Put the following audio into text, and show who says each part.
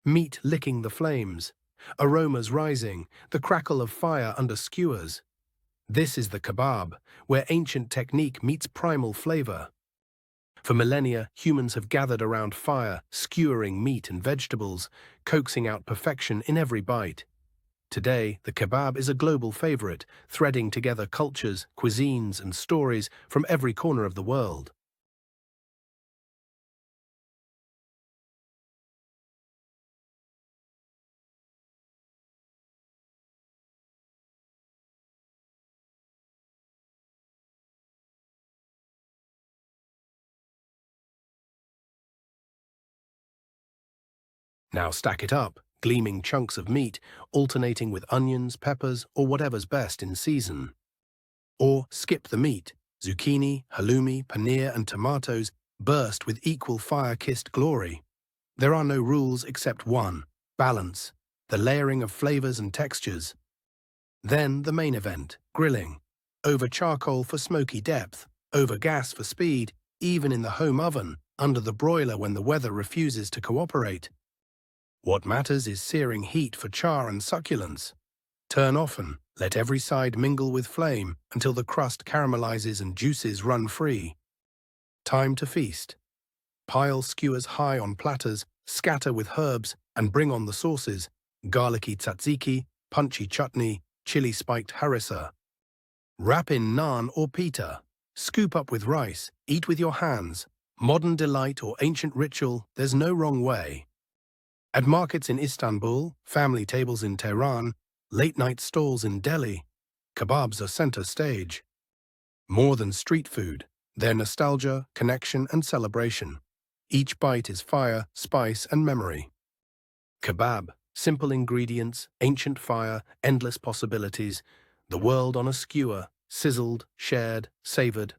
Speaker 1: meat licking the flames, aromas rising, the crackle of fire under skewers. This is the kebab, where ancient technique meets primal flavor. For millennia, humans have gathered around fire, skewering meat and vegetables, coaxing out perfection in every bite. Today, the kebab is a global favorite, threading together cultures, cuisines, and stories from every corner of the world. Now stack it up, gleaming chunks of meat, alternating with onions, peppers, or whatever's best in season. Or skip the meat. Zucchini, halloumi, paneer, and tomatoes burst with equal fire-kissed glory. There are no rules except one: balance, the layering of flavors and textures. Then the main event, grilling. Over charcoal for smoky depth, over gas for speed, even in the home oven, under the broiler when the weather refuses to cooperate. What matters is searing heat for char and succulence. Turn often, let every side mingle with flame until the crust caramelizes and juices run free. Time to feast. Pile skewers high on platters, scatter with herbs, and bring on the sauces: garlicky tzatziki, punchy chutney, chili-spiked harissa. Wrap in naan or pita. Scoop up with rice, eat with your hands. Modern delight or ancient ritual, there's no wrong way. At markets in Istanbul, family tables in Tehran, late-night stalls in Delhi, kebabs are center stage. More than street food, they're nostalgia, connection, and celebration. Each bite is fire, spice, and memory. Kebab, simple ingredients, ancient fire, endless possibilities, the world on a skewer, sizzled, shared, savored,